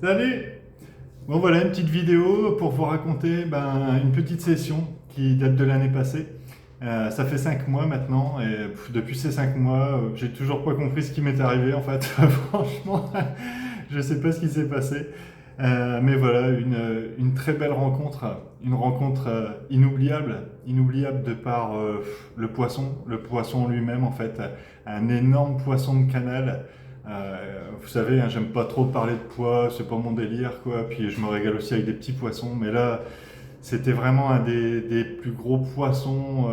Salut! Bon voilà une petite vidéo pour vous raconter une petite session qui date de l'année passée. Ça fait 5 mois maintenant et depuis ces 5 mois, j'ai toujours pas compris ce qui m'est arrivé en fait. Franchement, je sais pas ce qui s'est passé. Mais voilà, une très belle rencontre, une rencontre inoubliable de par le poisson lui-même en fait, un énorme poisson de canal. Vous savez, hein, j'aime pas trop parler de poids, c'est pas mon délire quoi. Puis je me régale aussi avec des petits poissons, mais là, c'était vraiment un des plus gros poissons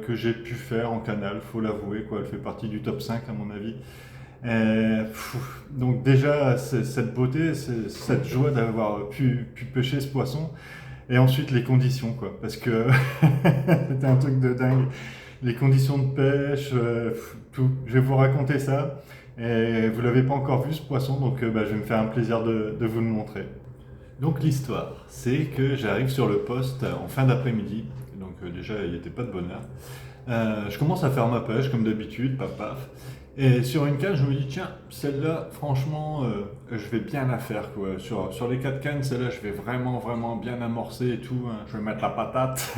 que j'ai pu faire en canal, faut l'avouer quoi. Elle fait partie du top 5 à mon avis. Donc déjà, cette beauté, cette joie d'avoir pu pêcher ce poisson, et ensuite les conditions, quoi, parce que c'était un truc de dingue. Les conditions de pêche, tout. Je vais vous raconter ça, et vous l'avez pas encore vu ce poisson, donc je vais me faire un plaisir de vous le montrer. Donc l'histoire, c'est que j'arrive sur le poste en fin d'après-midi, donc déjà il n'était pas de bonne heure. Je commence à faire ma pêche comme d'habitude, paf paf. Et sur une canne, je me dis, tiens, celle-là, franchement, je vais bien la faire, quoi. Sur les 4 cannes, celle-là, je vais vraiment bien amorcer et tout, hein. Je vais mettre la patate.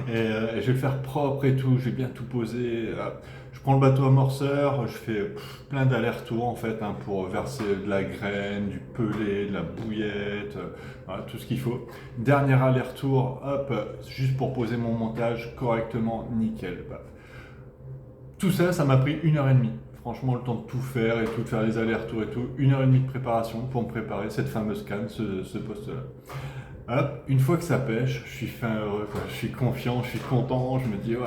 Et je vais le faire propre et tout. Je vais bien tout poser. Je prends le bateau amorceur, je fais plein d'allers-retours, en fait, hein, pour verser de la graine, du pelé, de la bouillette, voilà, tout ce qu'il faut. Dernier aller-retour, hop, juste pour poser mon montage correctement, nickel, paf. Tout ça, ça m'a pris 1 heure et demie. Franchement, le temps de tout faire et tout, de faire les allers-retours et tout. 1 heure et demie de préparation pour me préparer cette fameuse canne, ce poste-là. Hop, une fois que ça pêche, je suis fin heureux, quoi. Je suis confiant, je suis content, je me dis, ouais,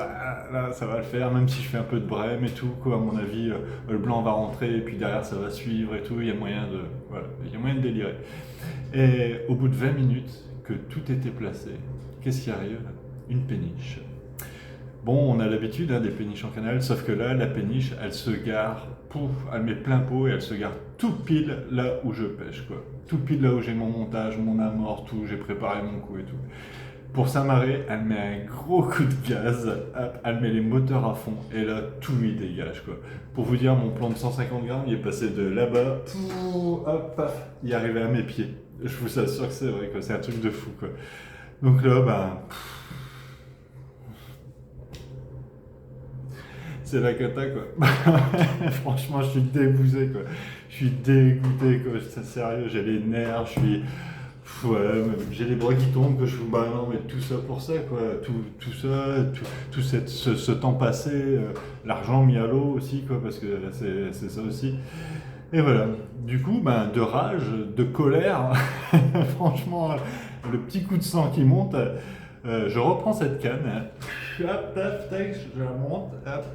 là, ça va le faire, même si je fais un peu de brème et tout, quoi. À mon avis, le blanc va rentrer et puis derrière, ça va suivre et tout. Voilà, il y a moyen de délirer. Et au bout de 20 minutes, que tout était placé, qu'est-ce qui arrive? Une péniche. Bon, on a l'habitude des péniches en canal, sauf que là, la péniche, elle se gare, pouf, elle met plein pot et elle se gare tout pile là où je pêche, quoi. Tout pile là où j'ai mon montage, mon amorce, tout, j'ai préparé mon coup et tout. Pour s'amarrer, elle met un gros coup de gaz, hop, elle met les moteurs à fond et là, tout lui dégage, quoi. Pour vous dire, mon plan de 150 grammes, il est passé de là-bas, pouf, hop, paf, il est arrivé à mes pieds. Je vous assure que c'est vrai, quoi, c'est un truc de fou, quoi. Donc là, c'est la cata quoi. Franchement, je suis débousé quoi. Je suis dégoûté quoi. C'est sérieux, j'ai les nerfs, je suis. Ouais, j'ai les bras qui tombent, que je fais bah non, mais tout ça pour ça quoi. Tout ça, ce temps passé, l'argent mis à l'eau aussi quoi, parce que c'est ça aussi. Et voilà. Du coup, de rage, de colère, franchement, le petit coup de sang qui monte, je reprends cette canne, hein. Hop, tac, tac, je la monte, hop.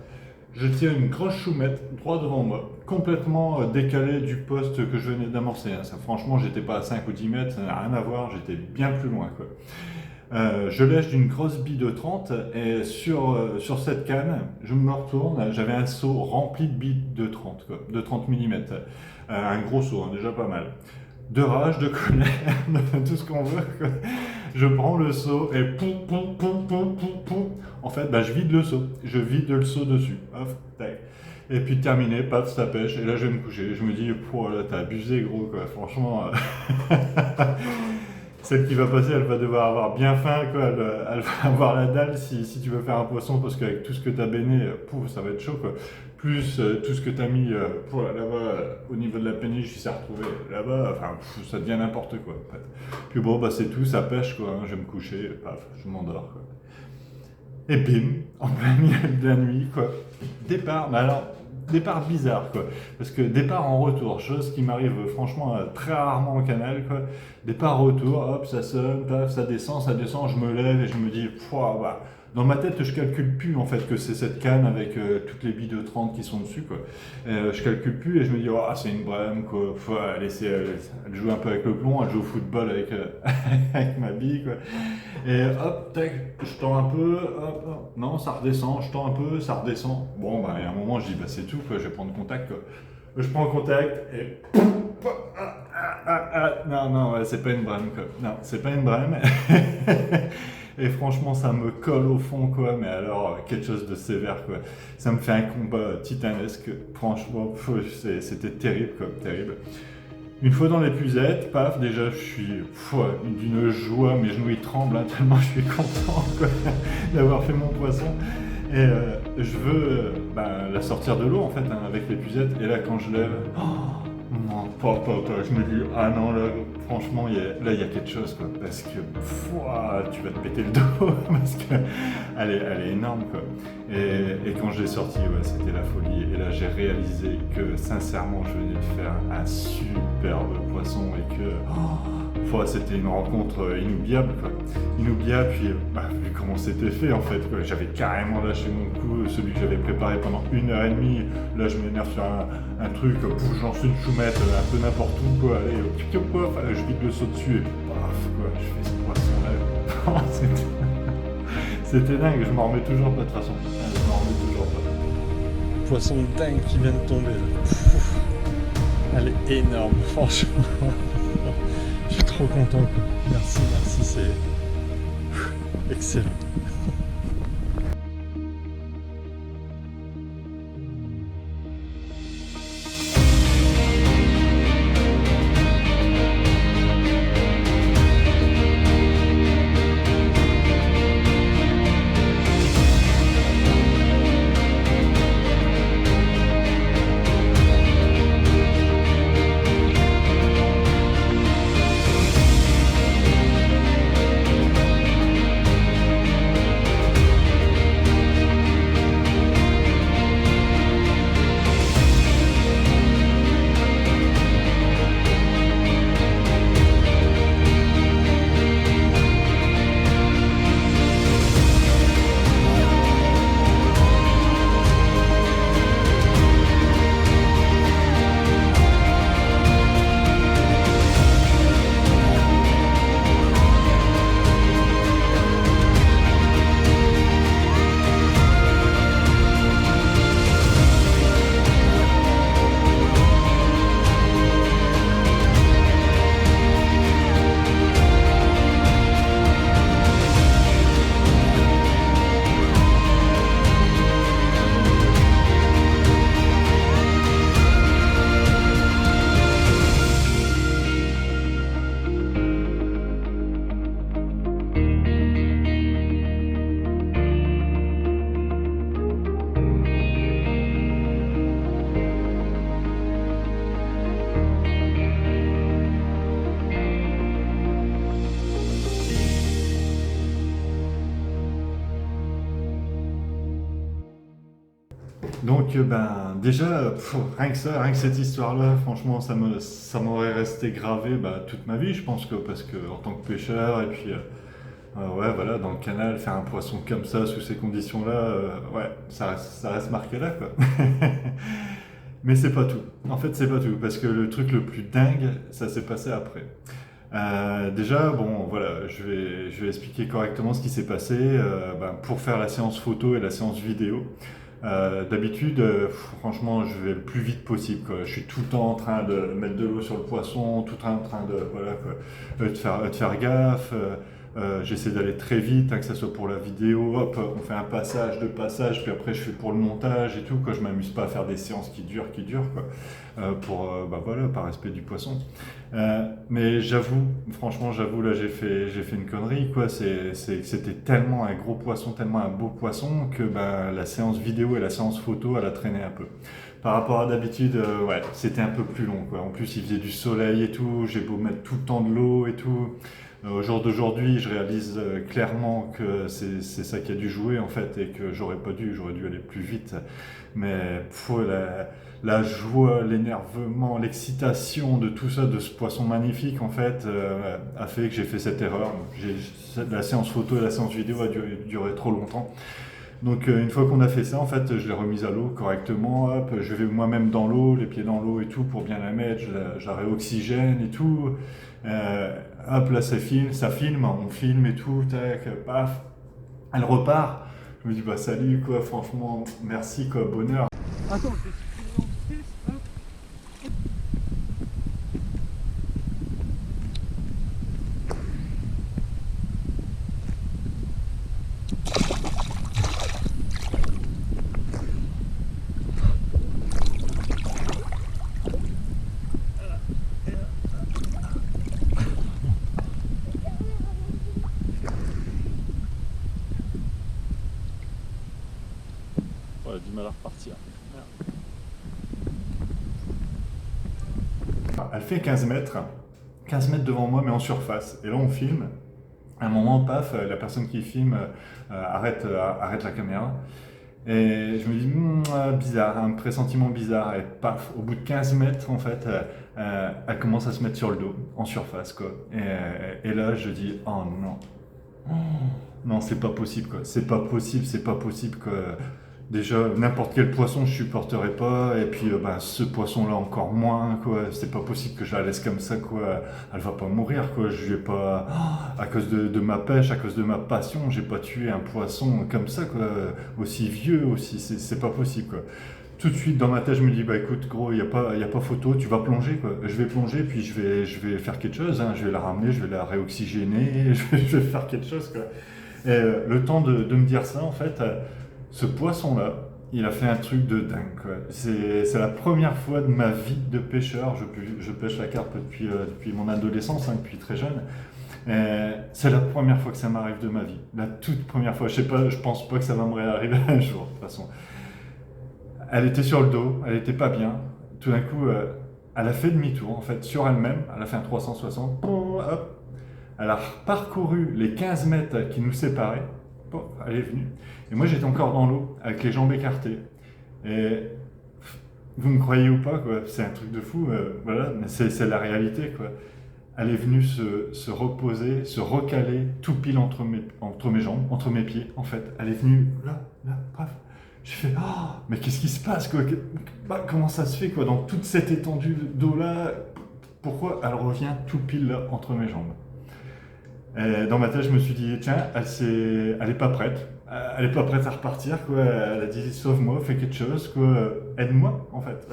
Je tire une grosse choumette droit devant moi, complètement décalée du poste que je venais d'amorcer, hein. Ça, franchement, j'étais pas à 5 ou 10 mètres, ça n'a rien à voir, j'étais bien plus loin, quoi. Je lèche d'une grosse bille de 30 et sur cette canne, je me retourne, j'avais un seau rempli de billes de 30, quoi, de 30 mm. Un gros seau, hein, déjà pas mal. De rage, de colère, de tout ce qu'on veut, quoi. Je prends le seau et poum, poum, poum, poum, poum, poum. En fait, je vide le seau. Je vide le seau dessus. Hop, tac. Et puis terminé, paf, ça pêche. Et là, je vais me coucher. Je me dis, là, t'as abusé, gros, quoi. Franchement, celle qui va passer, elle va devoir avoir bien faim, quoi. Elle va avoir la dalle si tu veux faire un poisson, parce qu'avec tout ce que t'as baigné, pouf, ça va être chaud, quoi. Plus tout ce que t'as mis là-bas, au niveau de la péniche, il s'est retrouvé là-bas, enfin, ça devient n'importe quoi, en fait. Puis bon, c'est tout, ça pêche, quoi, hein. Je vais me coucher, paf, je m'endors, quoi. Et bim, en plein milieu de la nuit, quoi. Départ, mais alors, départ bizarre, quoi. Parce que départ en retour, chose qui m'arrive franchement très rarement au canal, quoi. Départ-retour, hop, ça sonne, paf, ça descend, je me lève et je me dis, pouah, dans ma tête, je calcule plus en fait que c'est cette canne avec toutes les billes de 30 qui sont dessus, quoi. Je calcule plus et je me dis, oh, c'est une brème, quoi. Faut laisser, elle joue un peu avec le plomb, elle joue au football avec, avec ma bille, quoi. Et hop, tac, je tends un peu, hop, hop, non, ça redescend, je tends un peu, ça redescend. Bon, il y a un moment, je dis, c'est tout, quoi, je vais prendre contact, quoi. Je prends contact et. Non, ouais, c'est pas une brème, quoi. Non, c'est pas une brème. Et franchement, ça me colle au fond, quoi. Mais alors, quelque chose de sévère, quoi. Ça me fait un combat titanesque. Franchement, c'était terrible, quoi. Terrible. Une fois dans l'épuisette, paf, déjà je suis d'une joie, mes genoux ils tremblent hein, tellement je suis content quoi, d'avoir fait mon poisson. Et je veux la sortir de l'eau en fait hein, avec l'épuisette. Et là quand je lève, non, je me dis ah non là franchement il y a quelque chose quoi, parce que tu vas te péter le dos parce que elle est énorme quoi. Et quand je l'ai sortie, ouais, c'était la folie. Et là j'ai réalisé que sincèrement je venais de faire un superbe poisson et que c'était une rencontre inoubliable quoi. Inoubliable, puis vu comment c'était fait en fait quoi. J'avais carrément lâché mon coup, celui que j'avais préparé pendant 1h30. Là je m'énerve sur un truc, je lance une choumette un peu n'importe où quoi, allez, je vide le saut dessus et paf quoi, je fais ce poisson là. C'était dingue, je m'en remets toujours pas de toute façon. Je m'en remets toujours pas. Poisson dingue qui vient de tomber là. Elle est énorme, franchement. Je suis trop content quoi. Merci, c'est excellent. Donc déjà, rien que cette histoire-là, franchement, ça m'aurait resté gravé toute ma vie, je pense que parce que en tant que pêcheur et puis ouais voilà dans le canal faire un poisson comme ça sous ces conditions-là, ouais ça reste marqué là quoi. Mais c'est pas tout. En fait c'est pas tout parce que le truc le plus dingue, ça s'est passé après. Déjà, bon, voilà, je vais expliquer correctement ce qui s'est passé pour faire la séance photo et la séance vidéo. D'habitude, franchement, je vais le plus vite possible, quoi. Je suis tout le temps en train de mettre de l'eau sur le poisson, tout le temps en train de, voilà, quoi, de faire gaffe. J'essaie d'aller très vite, hein, que ça soit pour la vidéo. Hop, on fait un passage, deux passages, puis après je fais pour le montage et tout. Quoi. Je m'amuse pas à faire des séances qui durent, quoi. Voilà, par respect du poisson. Mais franchement, là, j'ai fait une connerie, quoi. C'était tellement un gros poisson, tellement un beau poisson que la séance vidéo et la séance photo, elle a traîné un peu. Par rapport à d'habitude, ouais, c'était un peu plus long, quoi. En plus, il faisait du soleil et tout. J'ai beau mettre tout le temps de l'eau et tout. Au jour d'aujourd'hui, je réalise clairement que c'est ça qui a dû jouer en fait et que j'aurais dû aller plus vite. Mais la joie, l'énervement, l'excitation de tout ça, de ce poisson magnifique en fait, a fait que j'ai fait cette erreur. La séance photo et la séance vidéo a duré trop longtemps. Donc une fois qu'on a fait ça, en fait, je l'ai remise à l'eau correctement. Hop, je vais moi-même dans l'eau, les pieds dans l'eau et tout pour bien la mettre. Je la réoxygène et tout. Hop, là ça filme, on filme et tout. Tac, paf, elle repart. Je me dis salut quoi, franchement, merci quoi, bonheur. Attends, elle a du mal à repartir. Elle fait 15 mètres devant moi, mais en surface. Et là, on filme. À un moment, paf, la personne qui filme arrête la caméra. Et je me dis, bizarre, un pressentiment bizarre. Et paf, au bout de 15 mètres, en fait, elle commence à se mettre sur le dos, en surface, quoi. Et là, je dis, oh non. Non, c'est pas possible, quoi. C'est pas possible, quoi. Déjà, n'importe quel poisson, je supporterais pas. Et puis, ce poisson-là, encore moins, quoi. C'est pas possible que je la laisse comme ça, quoi. Elle va pas mourir, quoi. Je vais pas, à cause de ma pêche, à cause de ma passion, j'ai pas tué un poisson comme ça, quoi. Aussi vieux, aussi. C'est pas possible, quoi. Tout de suite, dans ma tête, je me dis, écoute, gros, y a pas photo, tu vas plonger, quoi. Je vais plonger, puis je vais faire quelque chose, hein. Je vais la ramener, je vais la réoxygéner, je vais faire quelque chose, quoi. Et le temps de me dire ça, en fait, ce poisson-là, il a fait un truc de dingue, quoi. C'est la première fois de ma vie de pêcheur. Je pêche la carpe depuis mon adolescence, hein, depuis très jeune. C'est la première fois que ça m'arrive de ma vie. La toute première fois. Je sais pas, je pense pas que ça va me réarriver un jour, de toute façon. Elle était sur le dos, elle était pas bien. Tout d'un coup, elle a fait demi-tour, en fait, sur elle-même. Elle a fait un 360. Hop. Elle a parcouru les 15 mètres qui nous séparaient. Elle est venue. Et moi, j'étais encore dans l'eau, avec les jambes écartées. Et vous me croyez ou pas, quoi, c'est un truc de fou, voilà, mais c'est la réalité, quoi. Elle est venue se reposer, se recaler tout pile entre mes jambes, entre mes pieds, en fait. Elle est venue là, bref. Je fais, mais qu'est-ce qui se passe, quoi? Comment ça se fait, quoi, dans toute cette étendue d'eau-là? Pourquoi elle revient tout pile là, entre mes jambes? Et dans ma tête, je me suis dit, tiens, elle est pas prête. Elle est pas prête à repartir, quoi. Elle a dit, sauve-moi, fais quelque chose, quoi. Aide-moi, en fait.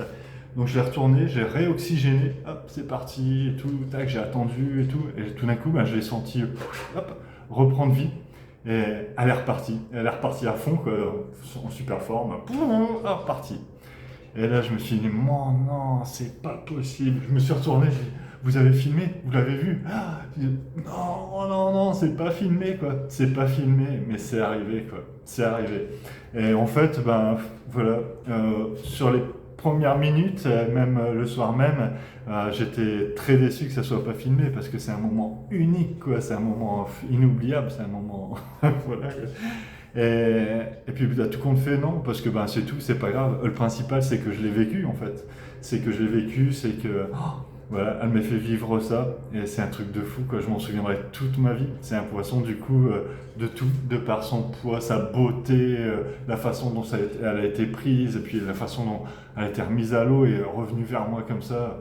Donc je l'ai retourné, j'ai réoxygéné, hop, c'est parti, et tout, tac, j'ai attendu, et tout d'un coup, je l'ai senti, hop, reprendre vie. Et elle est repartie. Elle est repartie à fond, quoi, en super forme. Hop, repartie. Et là, je me suis dit, non, c'est pas possible. Je me suis retourné, j'ai dit, vous avez filmé? Vous l'avez vu? Non, c'est pas filmé, quoi. C'est pas filmé, mais c'est arrivé, quoi. C'est arrivé. Et en fait, voilà, sur les premières minutes, même le soir même, j'étais très déçu que ça soit pas filmé parce que c'est un moment unique, quoi. C'est un moment inoubliable, c'est un moment, voilà. Et puis, tout compte fait, non, parce que c'est tout, c'est pas grave. Le principal, c'est que je l'ai vécu, en fait. C'est que je l'ai vécu, c'est que, voilà, elle m'a fait vivre ça, et c'est un truc de fou, quoi. Je m'en souviendrai toute ma vie. C'est un poisson, du coup, de tout, de par son poids, sa beauté, la façon dont elle a été prise, et puis la façon dont elle a été remise à l'eau et revenue vers moi comme ça.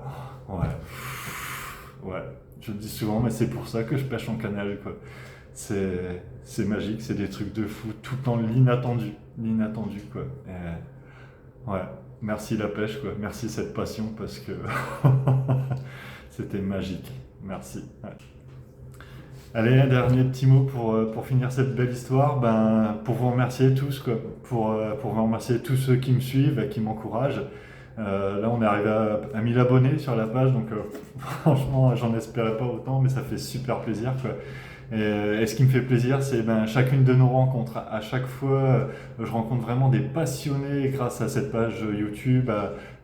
Ouais, je le dis souvent, mais c'est pour ça que je pêche en canal, quoi. C'est magique, c'est des trucs de fou, tout dans l'inattendu, quoi. Et, ouais, merci la pêche, quoi. Merci cette passion, parce que c'était magique. Merci. Ouais. Allez, un dernier petit mot pour finir cette belle histoire, pour vous remercier tous, quoi. Pour vous remercier tous ceux qui me suivent et qui m'encouragent. Là, on est arrivé à 1000 abonnés sur la page, donc franchement, j'en espérais pas autant, mais ça fait super plaisir, quoi. Et ce qui me fait plaisir, c'est chacune de nos rencontres. À chaque fois, je rencontre vraiment des passionnés grâce à cette page YouTube,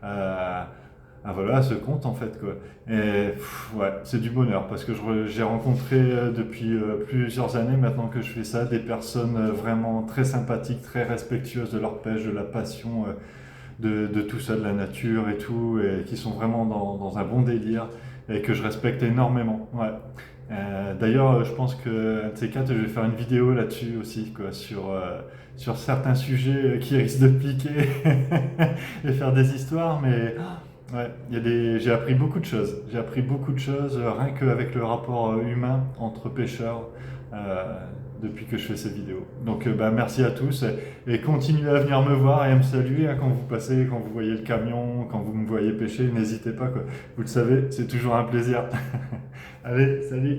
voilà, à ce compte, en fait, quoi. Et ouais, c'est du bonheur parce que j'ai rencontré depuis plusieurs années maintenant que je fais ça, des personnes vraiment très sympathiques, très respectueuses de leur pêche, de la passion, de tout ça, de la nature et tout, et qui sont vraiment dans un bon délire et que je respecte énormément. Ouais. D'ailleurs, je pense que de ces quatre, je vais faire une vidéo là-dessus aussi, quoi, sur certains sujets qui risquent de piquer et faire des histoires, mais ouais, j'ai appris beaucoup de choses. J'ai appris beaucoup de choses rien qu'avec le rapport humain entre pêcheurs depuis que je fais ces vidéos. Donc merci à tous et continuez à venir me voir et à me saluer quand vous passez, quand vous voyez le camion, quand vous me voyez pêcher, n'hésitez pas, quoi. Vous le savez, c'est toujours un plaisir. Allez, salut!